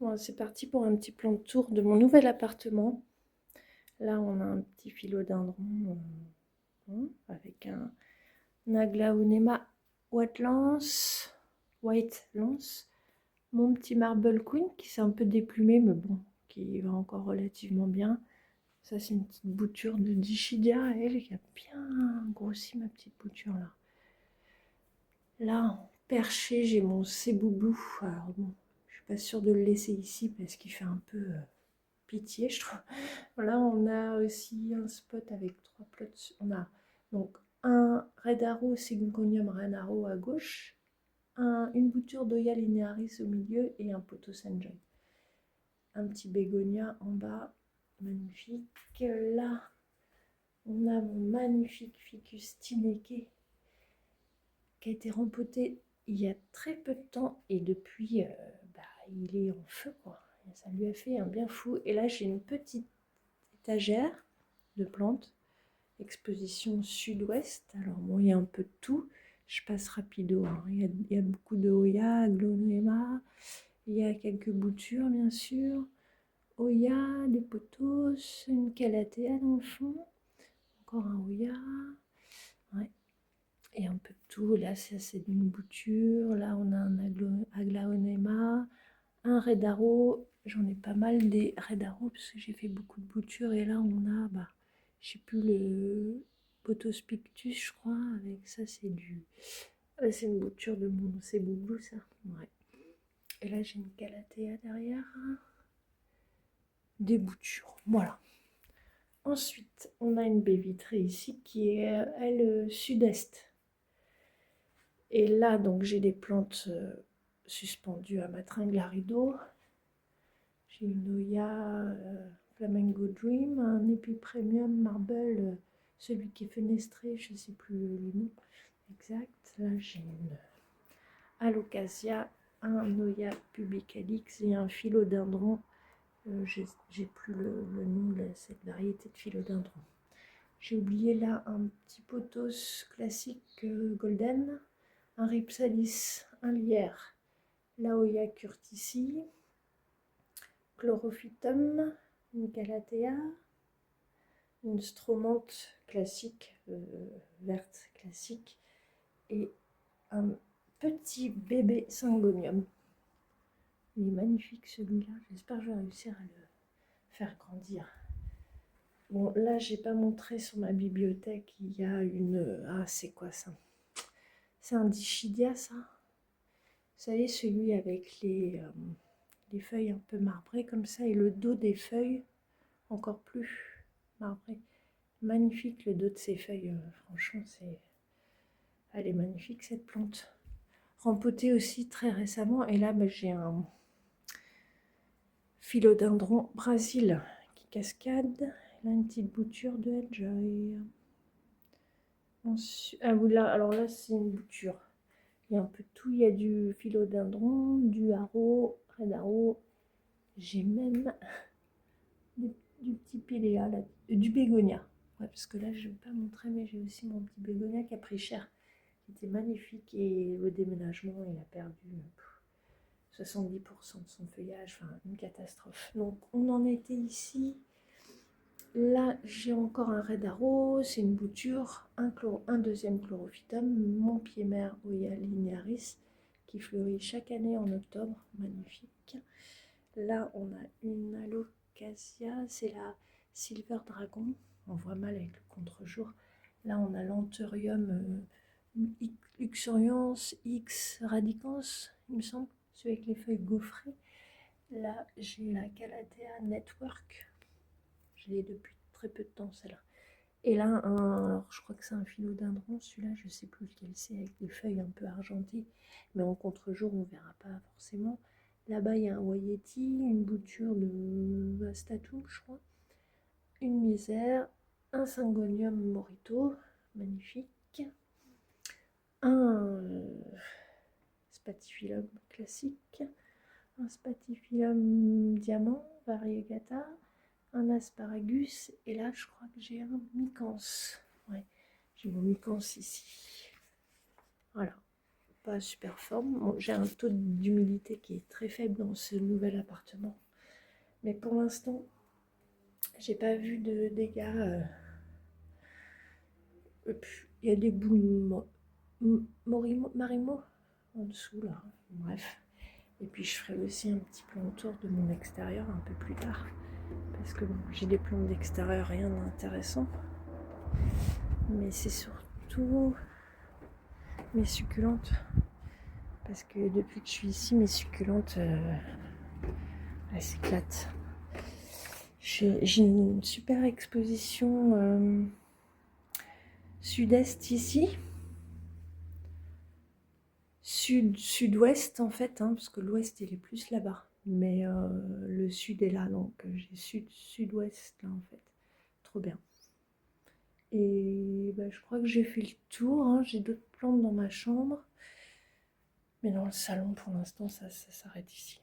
Bon, c'est parti pour un petit plan de tour de mon nouvel appartement. Là, on a un petit philodendron avec un aglaonema white lance, mon petit marble queen qui s'est un peu déplumé, mais bon, qui va encore relativement bien. Ça, c'est une petite bouture de Dischidia, elle qui a bien grossi ma petite bouture là. Là, en perché, j'ai mon Céboubou. Alors bon, je suis pas sûre de le laisser ici parce qu'il fait un peu pitié, je trouve. Là, on a aussi un spot avec 3 plots. On a donc un Red Arrow Syngonium Renaro à gauche, une bouture d'Oya linearis au milieu et un pothos Enjoy. Un petit bégonia en bas, magnifique. Là, on a mon magnifique Ficus Tineke qui a été rempoté il y a très peu de temps et depuis, il est en feu, quoi. Ça lui a fait un bien fou. Et là, j'ai une petite étagère de plantes, exposition sud-ouest. Alors bon, il y a un peu de tout, je passe rapido, hein. Il y a beaucoup de Oya, Aglaonema, il y a quelques boutures bien sûr, Oya, des pothos, une Calathea dans le fond, encore un Oya, ouais. Et un peu de tout. Là, ça c'est une bouture, là on a un Aglaonema, un Red Arrow. J'en ai pas mal des Red Arrow parce que j'ai fait beaucoup de boutures. Et là on a, je sais plus, le Pothos Pictus, je crois. Avec ça, c'est une bouture de mon Céboubou, ça. Ouais. Et là j'ai une Calathea derrière. Des boutures. Voilà. Ensuite, on a une baie vitrée ici qui est, elle, sud-est. Et là, donc, j'ai des plantes suspendues à ma tringle à rideau. J'ai une Oya Flamingo Dream, un Epi Premium Marble, celui qui est fenestré, je ne sais plus le nom exact. Là, j'ai une Alocasia, un Oya Pubicalix et un Philodendron. J'ai plus le nom de cette variété de philodendron. J'ai oublié là un petit pothos classique golden, un Ripsalis, un lierre, Laoya curtici, Chlorophytum, une Calathea, une stromante classique, verte classique, et un petit bébé Syngonium. Il est magnifique celui-là, j'espère que je vais réussir à le faire grandir. Bon, là, j'ai pas montré sur ma bibliothèque, il y a une... Ah, c'est quoi ça? C'est un Dischidia, ça? Vous savez, celui avec les feuilles un peu marbrées comme ça, et le dos des feuilles encore plus marbré. Magnifique le dos de ces feuilles, franchement, elle est magnifique cette plante. Rempotée aussi très récemment, et là, j'ai un philodendron Brésil qui cascade. Là, une petite bouture de Enjoy. Ah oui, là, alors là, c'est une bouture. Il y a un peu de tout. Il y a du philodendron, du haro, red haro. J'ai même du petit péléa, là, du bégonia. Ouais, parce que là, je ne vais pas montrer, mais j'ai aussi mon petit bégonia qui a pris cher, qui était magnifique. Et au déménagement, il a perdu 70% de son feuillage. Enfin, une catastrophe. Donc, on en était ici. Là, j'ai encore un Red Arrow, c'est une bouture, un deuxième Chlorophytum, mon pied-mère Oya linearis, qui fleurit chaque année en octobre, magnifique. Là, on a une Alocasia, c'est la Silver Dragon, on voit mal avec le contre-jour. Là, on a l'Anthurium luxurians X radicans, il me semble, celui avec les feuilles gaufrées. Là, j'ai la Calathea Network. Je l'ai depuis très peu de temps, celle-là. Et là, alors je crois que c'est un philodendron, celui-là, je ne sais plus lequel c'est, avec des feuilles un peu argentées, mais en contre-jour, on ne verra pas forcément. Là-bas, il y a un Wayeti, une bouture de Astatum, je crois, une misère, un Syngonium morito, magnifique, un Spathiphyllum classique, un Spathiphyllum diamant, variegata, un asparagus, et là je crois que j'ai un micans. Ouais, j'ai mon micans ici. Voilà. pas super forme. Bon, j'ai un taux d'humidité qui est très faible dans ce nouvel appartement. Mais pour l'instant, j'ai pas vu de dégâts. Il y a des boules marimo en dessous là. Bref. Et puis je ferai aussi un petit plan autour de mon extérieur un peu plus tard. Parce que bon, j'ai des plans d'extérieur, rien d'intéressant. Mais c'est surtout mes succulentes. Parce que depuis que je suis ici, mes succulentes, elles s'éclatent. J'ai une super exposition sud-est ici. Sud-ouest en fait, hein, parce que l'ouest il est plus là-bas. Mais le sud est là, donc j'ai sud-ouest là en fait. Trop bien. Et bah, je crois que j'ai fait le tour, hein. J'ai d'autres plantes dans ma chambre. Mais dans le salon pour l'instant ça s'arrête ici.